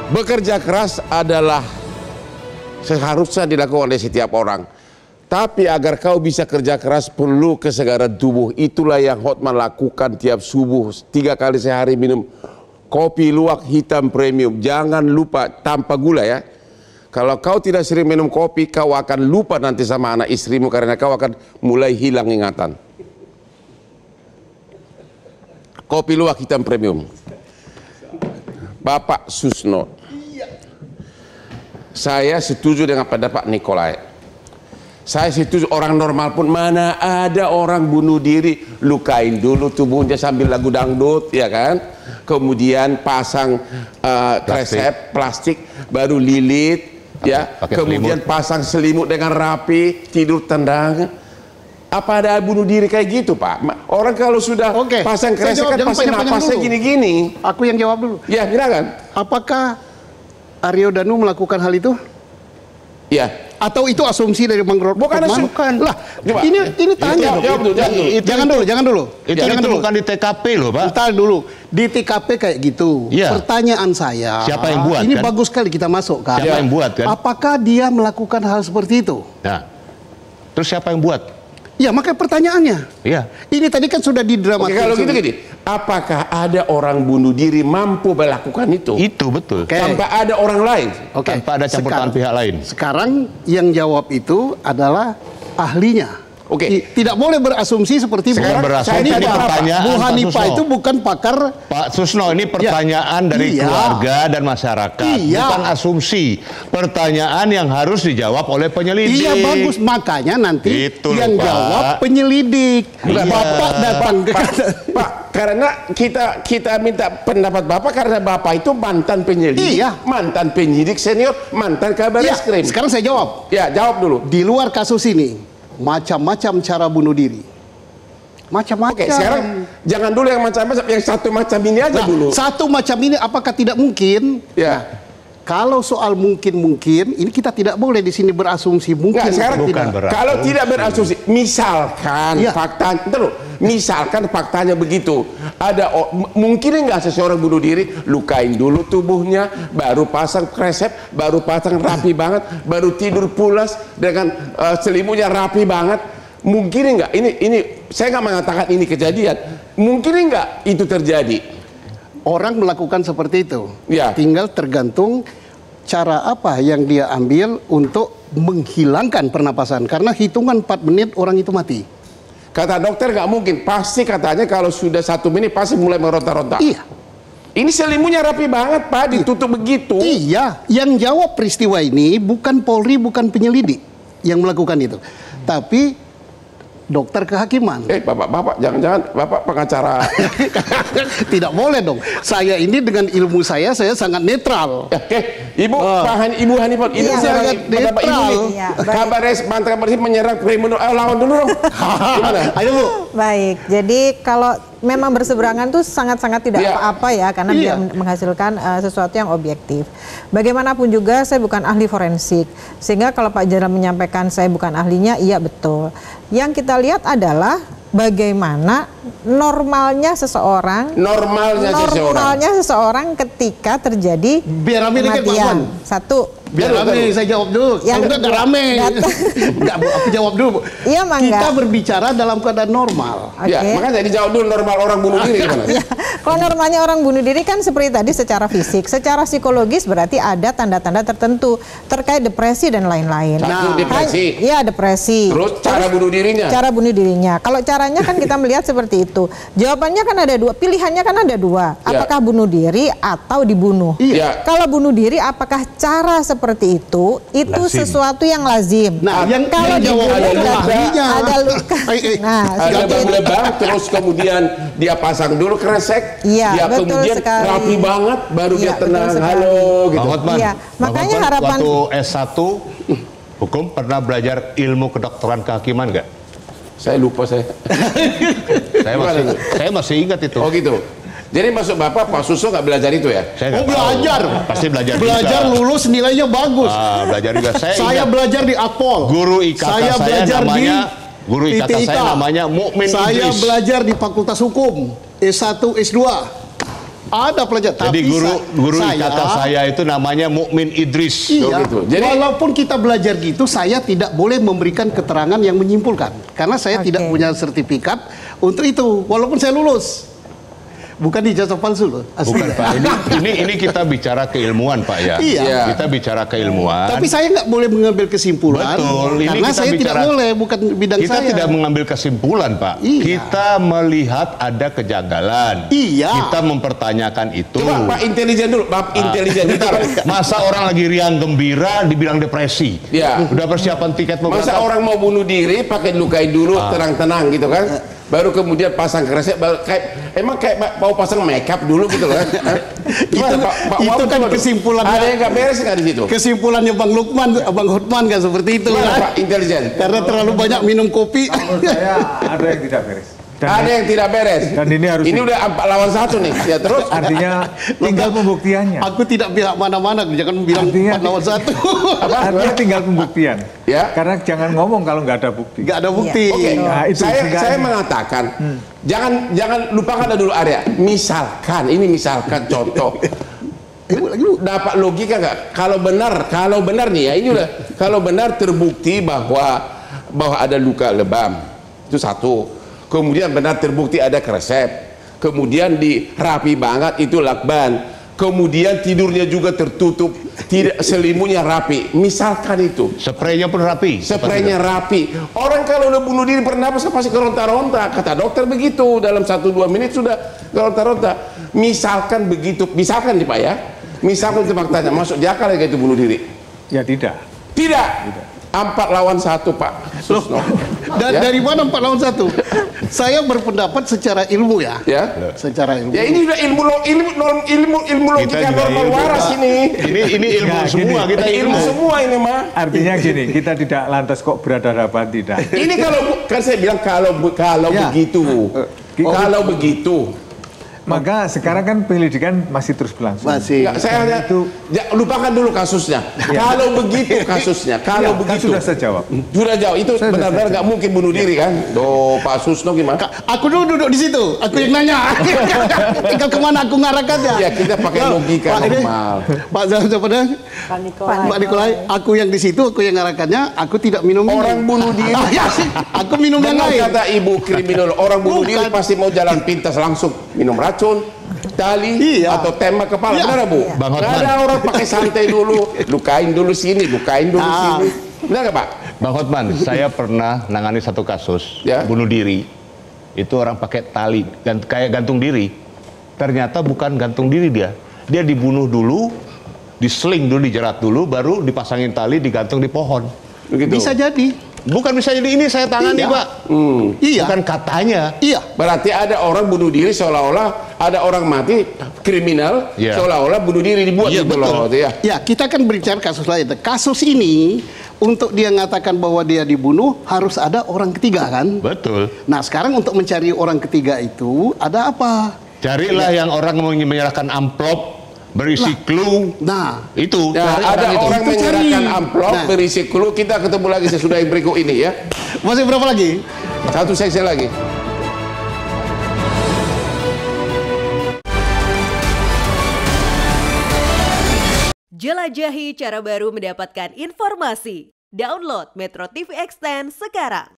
Bekerja keras adalah seharusnya dilakukan oleh setiap orang. Tapi agar kau bisa kerja keras perlu kesegaran tubuh. Itulah yang Hotman lakukan tiap subuh 3 kali sehari minum kopi luwak hitam premium. Jangan lupa tanpa gula ya. Kalau kau tidak sering minum kopi, kau akan lupa nanti sama anak istrimu karena kau akan mulai hilang ingatan. Kopi luwak hitam premium. Bapak Susno, saya setuju dengan pendapat Nikolai. Saya setuju, orang normal pun mana ada orang bunuh diri, lukain dulu tubuhnya sambil lagu dangdut, ya kan? Kemudian pasang kresek plastik, baru lilit, ya. Kemudian selimut. Pasang selimut dengan rapi, tidur tendang. Apa ada bunuh diri kayak gitu, Pak? Orang kalau sudah pasang kresek kan pasti napasnya gini-gini. Aku yang jawab dulu. Ya, silakan. Apakah Aryo Danu melakukan hal itu? Ya. Atau itu asumsi dari Bang Rodman? Bukan. Lah, ini tanya. Jangan dulu. Itu ditemukan di TKP loh, Pak. Entar dulu. Di TKP kayak gitu. Ya. Pertanyaan saya. Siapa yang buat? Ini kan? bagus sekali kita masuk kan. Siapa yang buat kan? Apakah dia melakukan hal seperti itu? Nah, terus siapa yang buat? Ya, makanya pertanyaannya. Iya. Ini tadi kan sudah didramatisasi. Oke, kalau gitu gini, apakah ada orang bunuh diri mampu melakukan itu? Itu betul. Tanpa ada orang lain. Tanpa ada campur tangan pihak lain. Sekarang yang jawab itu adalah ahlinya. Tidak boleh berasumsi seperti sekarang berasumsi ini pertanyaan Bu Hanifah itu bukan pakar. Pak Susno, ini pertanyaan dari keluarga dan masyarakat, bukan asumsi. Pertanyaan yang harus dijawab oleh penyelidik. Iya, bagus, makanya nanti itu yang jawab penyelidik. Bapak datang ke Pak, karena kita minta pendapat Bapak karena Bapak itu mantan penyelidik, mantan penyidik senior, mantan kabar eskrim. Sekarang saya jawab. Ya, jawab dulu. Di luar kasus ini macam-macam cara bunuh diri. Macam-macam. Oke, sekarang jangan dulu yang macam-macam, yang satu macam ini aja dulu. Satu macam ini apakah tidak mungkin? Ya. Kalau soal mungkin, ini kita tidak boleh di sini berasumsi mungkin. Nggak, sekarang kalau tidak berasumsi, misalkan faktanya begitu, ada mungkin nggak seseorang bunuh diri, lukain dulu tubuhnya, baru pasang kresek, baru pasang rapi banget, baru tidur pulas dengan selimutnya rapi banget. Mungkin nggak? Ini saya nggak mengatakan ini kejadian. Mungkin nggak itu terjadi? Orang melakukan seperti itu. Ya. Tinggal tergantung cara apa yang dia ambil untuk menghilangkan pernapasan. Karena hitungan 4 menit orang itu mati. Kata dokter nggak mungkin. Pasti katanya kalau sudah 1 menit pasti mulai meronta-ronta. Iya. Ini selimutnya rapi banget, Pak. Ditutup begitu. Iya. Yang jawab peristiwa ini bukan Polri, bukan penyelidik yang melakukan itu. Tapi dokter kehakiman. Bapak, jangan-jangan Bapak pengacara. Tidak boleh dong. Saya ini dengan ilmu saya sangat netral. Ibu Hanifah, ini sangat netral. Kabar mantan kabar menyerang kriminal. Lawan dulu dong. Gimana? Ayo Bu. Baik, jadi kalau memang berseberangan tuh sangat-sangat tidak apa-apa ya, karena dia menghasilkan sesuatu yang objektif. Bagaimanapun juga saya bukan ahli forensik, sehingga kalau Pak Jenderal menyampaikan saya bukan ahlinya, iya betul. Yang kita lihat adalah bagaimana normalnya seseorang ketika terjadi kematian. Satu. Biar rame, saya jawab dulu. Yang enggak rame. Enggak, Bu, aku jawab dulu, Bu. Iya, kita berbicara dalam keadaan normal. Ya, makanya dijawab dulu normal orang bunuh diri gimana? Ya, kalau normalnya orang bunuh diri kan seperti tadi secara fisik, secara psikologis berarti ada tanda-tanda tertentu terkait depresi dan lain-lain. Depresi. Iya, depresi. Terus cara bunuh dirinya? Cara bunuh dirinya. Kalau caranya kan kita melihat seperti itu. Jawabannya kan ada dua, pilihannya kan ada dua. Apakah bunuh diri atau dibunuh? Iya. Kalau bunuh diri apakah cara seperti itu lazim. Sesuatu yang lazim. Nah, yang kalau ada luka. Ada lebam, terus kemudian dia pasang dulu kresek, dia kemudian rapi banget, baru dia tenang, halo gitu. Iya, makanya harapan waktu S1 hukum pernah belajar ilmu kedokteran kehakiman nggak? Saya lupa saya masih ingat itu. Oh gitu. Jadi maksud Bapak, Pak Suso nggak belajar itu ya? Belajar. Pasti belajar juga. Lulus nilainya bagus. Belajar juga. Saya belajar di Akpol. Guru IKK saya namanya Guru IKK saya namanya Mukmin Saya Idris. Belajar di Fakultas Hukum S1, S2. Ada pelajar. Jadi guru kata saya itu namanya Mukmin Idris. Iya. Gitu. Jadi, walaupun kita belajar gitu, saya tidak boleh memberikan keterangan yang menyimpulkan karena saya tidak punya sertifikat untuk itu. Walaupun saya lulus. Bukan ijazah palsu loh. Bukan Pak, ini kita bicara keilmuan Pak ya. Iya. Kita bicara keilmuan. Tapi saya nggak boleh mengambil kesimpulan. Betul. Ini karena kita saya bicara, tidak boleh, bukan bidang kita saya. Kita tidak mengambil kesimpulan Pak. Iya. Kita melihat ada kejanggalan. Iya. Kita mempertanyakan itu. coba Pak intelijen dulu, Pak intelijen. Masa orang lagi riang gembira dibilang depresi? Ya. Udah persiapan tiket mau Masa berangkat? orang mau bunuh diri pakai lukai dulu tenang-tenang gitu kan? Baru kemudian pasang kresek, emang kayak mau pasang makeup dulu gitu kan? Itu kan kesimpulan. Ada yang nggak beres nggak di situ? Kesimpulannya Bang Lukman, Bang Hotman kan seperti itu. Gimana, Pak intelijen? Karena terlalu banyak minum kopi. Menurut saya ada yang tidak beres. Ada yang tidak beres. Dan ini harus udah 4 lawan 1 nih. Ya terus. Artinya tinggal pembuktiannya. Aku tidak bilang mana-mana, jangan bilang Artinya 4 lawan 1. Artinya tinggal pembuktian. Ya. Karena jangan ngomong kalau nggak ada bukti. Nggak ada bukti. Oke. Nah, itu Saya mengatakan jangan lupakan dulu area. Misalkan contoh. Dapat logika nggak? Kalau benar nih ya ini udah kalau benar terbukti bahwa ada luka lebam itu satu, kemudian benar terbukti ada kresep, kemudian dirapi banget itu lakban, kemudian tidurnya juga tertutup, tidak selimutnya rapi, misalkan itu Spraynya pun rapi. spraynya rapi. Orang kalau udah bunuh diri bernapas pasti keronta-ronta, kata dokter begitu, dalam 1-2 menit sudah keronta-ronta. Misalkan begitu, misalkan nih Pak ya, misalkan itu faktanya, masuk di akal ya itu bunuh diri? Ya tidak. Tidak. 4 lawan 1 Pak Susno. Dan dari mana 4 lawan 1? Saya berpendapat secara ilmu ya. Ya. Secara ilmu. Ya ini udah ilmu logika normal waras ini. Ini ilmu Nggak, semua gini. kita Ilmu semua ini mah. Artinya gini, kita tidak lantas kok berhadapan tidak. Ini kalau kan saya bilang kalau Ya. begitu. Kalau begitu. Maka sekarang kan penyelidikan masih terus berlangsung. Masih. Nggak, saya hanya lupakan dulu kasusnya. Kalau begitu kasusnya, kalau Ya, kan begitu sudah saya jawab. Sudah jauh itu Sudah benar-benar nggak mungkin bunuh diri kan? Doh Pak Susno gimana? Aku dulu duduk di situ, aku yang nanya. Tinggal kemana aku ngarahkannya? Ya kita pakai logika normal. Pak Pak Nikolai, aku yang di situ, aku yang ngarahkannya, aku tidak minum ini. Orang bunuh diri Aku minum yang benar lain. kata ibu kriminal, orang bunuh diri Bukan. pasti mau jalan pintas langsung minum racun, tali Iya. atau tembak kepala. Iya. Benar Bu? Bang Nggak Hotman. ada orang pakai santai dulu, lukain dulu sini, lukain dulu sini. Benar nggak Pak? Bang Hotman, saya pernah nangani satu kasus Ya. bunuh diri. Itu orang pakai tali dan kayak gantung diri. Ternyata bukan gantung diri dia. Dia dibunuh dulu, diseling dulu, dijerat dulu, baru dipasangin tali, digantung di pohon. Begitu. Bisa jadi. Bukan bisa jadi ini saya tangani Iya. Pak. Iya. Bukan katanya. Iya. Berarti ada orang bunuh diri seolah-olah ada orang mati kriminal Iya. seolah-olah bunuh diri dibuat Iya, gitu loh, betul. ya. Ya, kita kan berbicara kasus lain. Kasus ini untuk dia mengatakan bahwa dia dibunuh harus ada orang ketiga kan? Betul. Nah, sekarang untuk mencari orang ketiga itu ada apa? Carilah yang orang mau menyerahkan amplop berisi clue. Nah, Itu. Ya, cari ada itu. orang Itu menyerahkan cari. amplop Nah. berisi clue. Kita ketemu lagi sesudah yang berikut ini ya. masih berapa lagi? 1 seksi lagi. Jelajahi cara baru mendapatkan informasi. Download Metro TV Extend sekarang.